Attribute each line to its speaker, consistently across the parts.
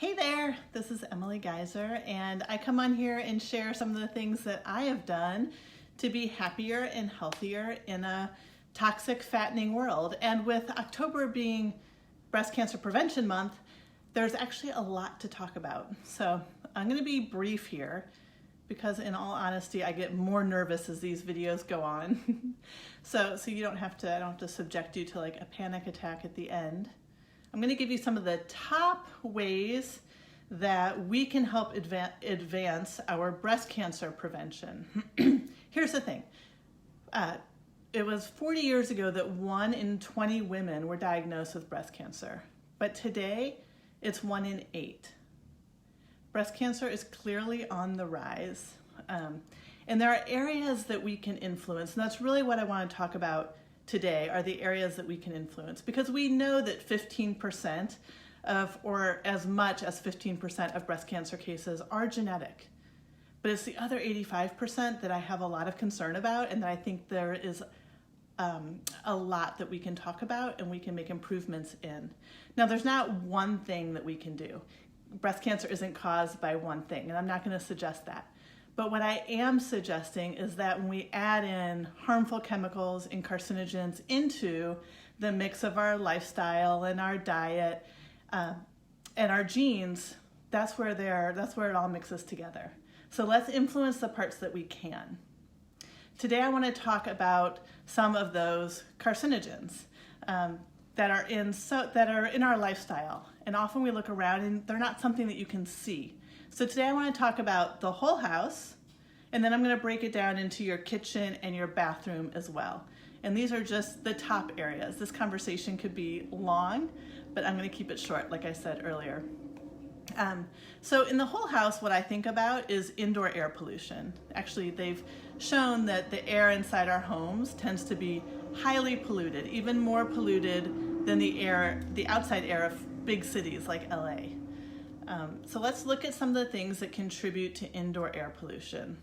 Speaker 1: Hey there, this is Emily Geiser, and I come on here and share some of the things that I have done to be happier and healthier in a toxic, fattening world. And with October being Breast Cancer Prevention Month, there's actually a lot to talk about. So I'm going to be brief here because in all honesty, I get more nervous as these videos go on. so I don't have to subject you to like a panic attack at the end. I'm going to give you some of the top ways that we can help advance our breast cancer prevention. Here's the thing. It was 40 years ago that 1 in 20 women were diagnosed with breast cancer, but today it's 1 in 8. Breast cancer is clearly on the rise, and there are areas that we can influence, and that's really what I want to talk about today, are the areas that we can influence, because we know that 15% of, or as much as 15% of breast cancer cases are genetic. But it's the other 85% that I have a lot of concern about, and that I think there is a lot that we can talk about and we can make improvements in. Now, there's not one thing that we can do. Breast cancer isn't caused by one thing, and I'm not going to suggest that. But what I am suggesting is that when we add in harmful chemicals and carcinogens into the mix of our lifestyle and our diet and our genes, that's where it all mixes together. So let's influence the parts that we can. Today I want to talk about some of those carcinogens that are in our lifestyle. And often we look around and they're not something that you can see. So today I want to talk about the whole house, and then I'm going to break it down into your kitchen and your bathroom as well. And these are just the top areas. This conversation could be long, but I'm going to keep it short, like I said earlier. So in the whole house, what I think about is indoor air pollution. Actually, they've shown that the air inside our homes tends to be highly polluted, even more polluted than the outside air of big cities like LA. So let's look at some of the things that contribute to indoor air pollution.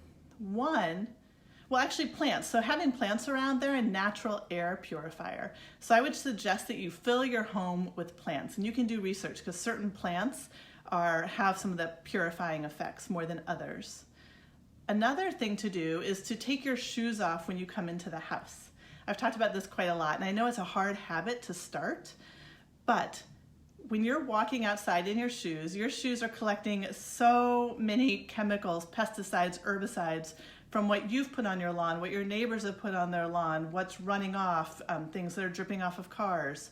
Speaker 1: Plants. So having plants around, they're a natural air purifier. So I would suggest that you fill your home with plants, and you can do research because certain plants have some of the purifying effects more than others. Another thing to do is to take your shoes off when you come into the house. I've talked about this quite a lot, and I know it's a hard habit to start, but when you're walking outside in your shoes are collecting so many chemicals, pesticides, herbicides from what you've put on your lawn, what your neighbors have put on their lawn, what's running off, things that are dripping off of cars.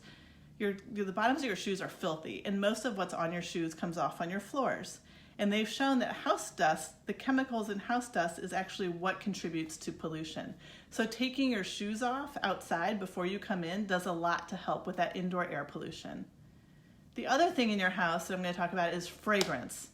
Speaker 1: The bottoms of your shoes are filthy, and most of what's on your shoes comes off on your floors. And they've shown that house dust, the chemicals in house dust, is actually what contributes to pollution. So taking your shoes off outside before you come in does a lot to help with that indoor air pollution. The other thing in your house that I'm going to talk about is fragrance.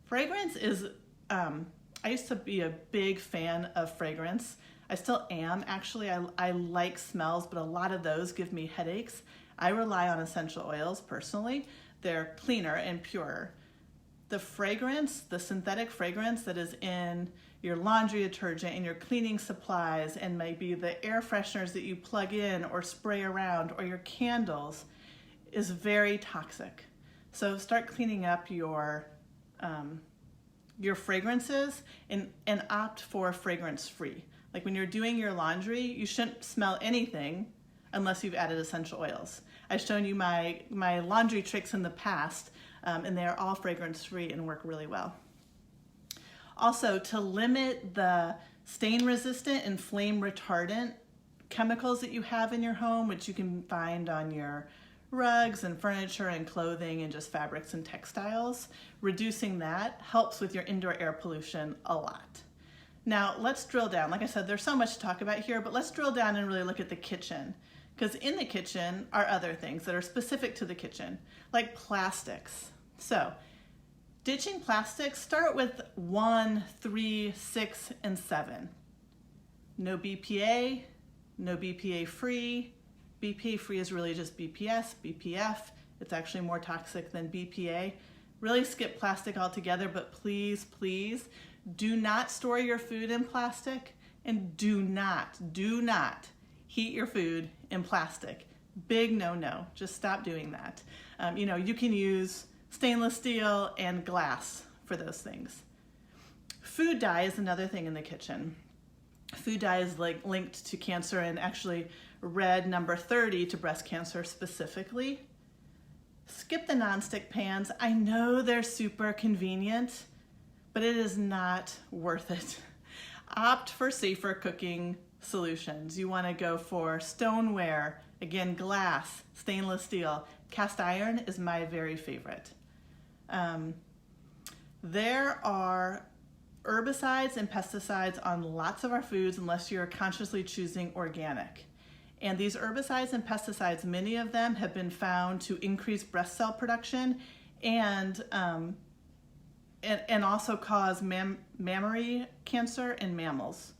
Speaker 1: Fragrance is, I used to be a big fan of fragrance. I still am, actually. I like smells, but a lot of those give me headaches. I rely on essential oils personally. They're cleaner and purer. The fragrance, the synthetic fragrance that is in your laundry detergent and your cleaning supplies, and maybe the air fresheners that you plug in or spray around, or your candles, is very toxic. So start cleaning up your fragrances and opt for fragrance-free. Like when you're doing your laundry, you shouldn't smell anything unless you've added essential oils. I've shown you my laundry tricks in the past, and they are all fragrance-free and work really well. Also, to limit the stain-resistant and flame-retardant chemicals that you have in your home, which you can find on your rugs and furniture and clothing and just fabrics and textiles, reducing that helps with your indoor air pollution a lot. Now let's drill down. Like I said, there's so much to talk about here, but let's drill down and really look at the kitchen, because in the kitchen are other things that are specific to the kitchen, like plastics. So ditching plastics, start with 1, 3, 6, and 7. No BPA, no BPA free. BPA free is really just BPS, BPF. It's actually more toxic than BPA. Really skip plastic altogether, but please, please do not store your food in plastic, and do not heat your food in plastic. Big no-no. Just stop doing that. You can use stainless steel, and glass for those things. Food dye is another thing in the kitchen. Food dye is linked to cancer, and actually red number 30 to breast cancer specifically. Skip the nonstick pans. I know they're super convenient, but it is not worth it. Opt for safer cooking solutions. You want to go for stoneware, again, glass, stainless steel. Cast iron is my very favorite. There are herbicides and pesticides on lots of our foods unless you're consciously choosing organic. And these herbicides and pesticides, many of them have been found to increase breast cell production and also cause mammary cancer in mammals.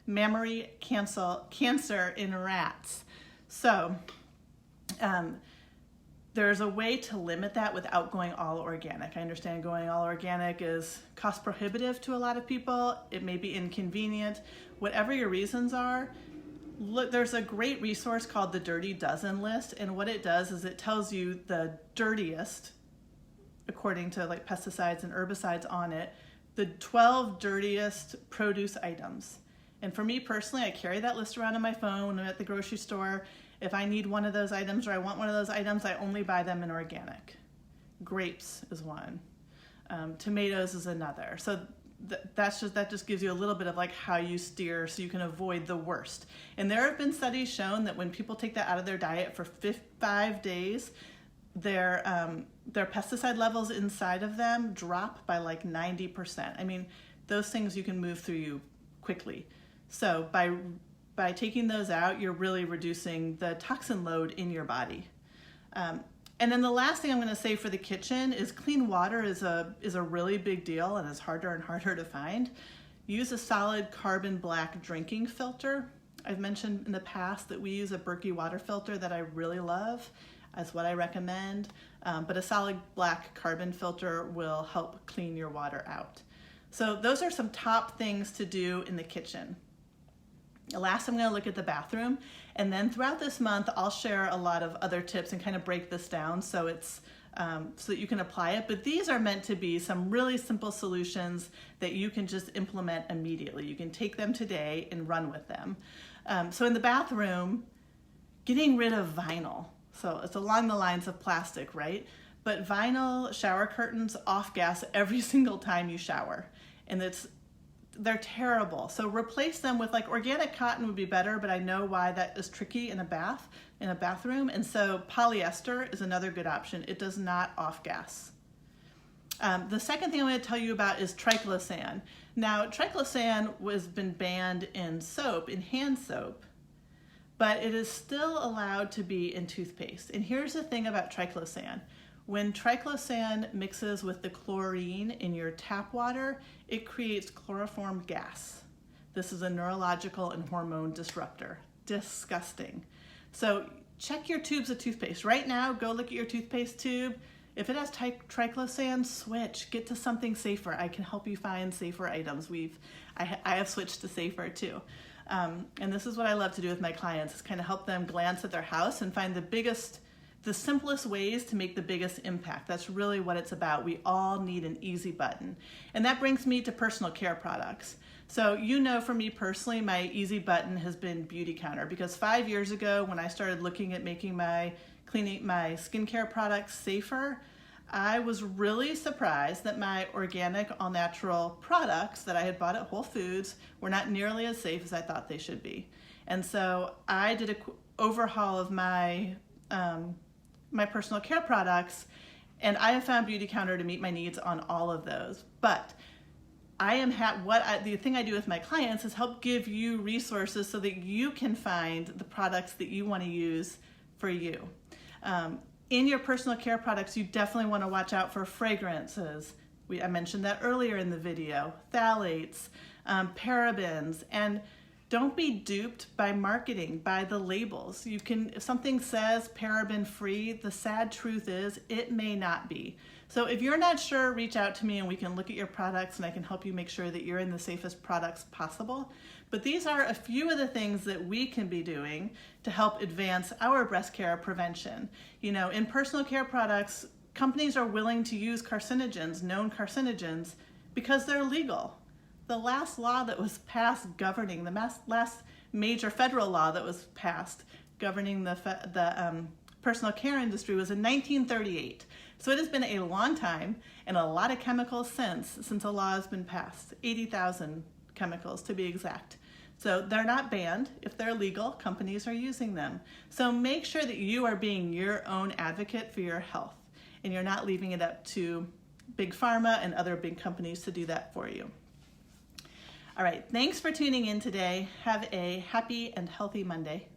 Speaker 1: Mammary cancer in rats. So there's a way to limit that without going all organic. I understand going all organic is cost prohibitive to a lot of people. It may be inconvenient. Whatever your reasons are, look, there's a great resource called the Dirty Dozen list, and what it does is it tells you the dirtiest, according to pesticides and herbicides on it, the 12 dirtiest produce items. And for me personally, I carry that list around on my phone when I'm at the grocery store. If I need one of those items or I want one of those items, I only buy them in organic. Grapes is one. Tomatoes is another. So that just gives you a little bit of how you steer so you can avoid the worst. And there have been studies shown that when people take that out of their diet for 5 days, their pesticide levels inside of them drop by 90%. I mean, those things you can move through you quickly. So by taking those out, you're really reducing the toxin load in your body. And then the last thing I'm going to say for the kitchen is clean water is a really big deal and is harder and harder to find. Use a solid carbon black drinking filter. I've mentioned in the past that we use a Berkey water filter that I really love. That's what I recommend. But a solid black carbon filter will help clean your water out. So those are some top things to do in the kitchen. Last, I'm going to look at the bathroom, and then throughout this month, I'll share a lot of other tips and kind of break this down so it's so that you can apply it. But these are meant to be some really simple solutions that you can just implement immediately. You can take them today and run with them. So in the bathroom, getting rid of vinyl. So it's along the lines of plastic, right? But vinyl shower curtains off gas every single time you shower, and they're terrible. So replace them with organic cotton would be better, but I know why that is tricky in a bathroom. And so polyester is another good option. It does not off gas. The second thing I'm going to tell you about is triclosan. Now, triclosan has been banned in soap, in hand soap, but it is still allowed to be in toothpaste. And here's the thing about triclosan. When triclosan mixes with the chlorine in your tap water, it creates chloroform gas. This is a neurological and hormone disruptor. Disgusting. So check your tubes of toothpaste. Right now, go look at your toothpaste tube. If it has triclosan, switch. Get to something safer. I can help you find safer items. I have switched to safer too. And this is what I love to do with my clients, is kind of help them glance at their house and find the simplest ways to make the biggest impact. That's really what it's about. We all need an easy button. And that brings me to personal care products. So for me personally, my easy button has been Beauty Counter, because 5 years ago when I started looking at cleaning my skincare products safer, I was really surprised that my organic, all-natural products that I had bought at Whole Foods were not nearly as safe as I thought they should be. And so I did an overhaul of my personal care products, and I have found Beauty Counter to meet my needs on all of those. But the thing I do with my clients is help give you resources so that you can find the products that you want to use for you. In your personal care products, you definitely want to watch out for fragrances. I mentioned that earlier in the video. Phthalates, parabens, and don't be duped by marketing, by the labels. If something says paraben free, the sad truth is it may not be. So if you're not sure, reach out to me and we can look at your products and I can help you make sure that you're in the safest products possible. But these are a few of the things that we can be doing to help advance our breast care prevention. In personal care products, companies are willing to use carcinogens, known carcinogens, because they're legal. The last law that was passed governing, the last major federal law that was passed governing the personal care industry was in 1938. So it has been a long time and a lot of chemicals since a law has been passed, 80,000 chemicals to be exact. So they're not banned. If they're legal, companies are using them. So make sure that you are being your own advocate for your health and you're not leaving it up to big pharma and other big companies to do that for you. All right, thanks for tuning in today. Have a happy and healthy Monday.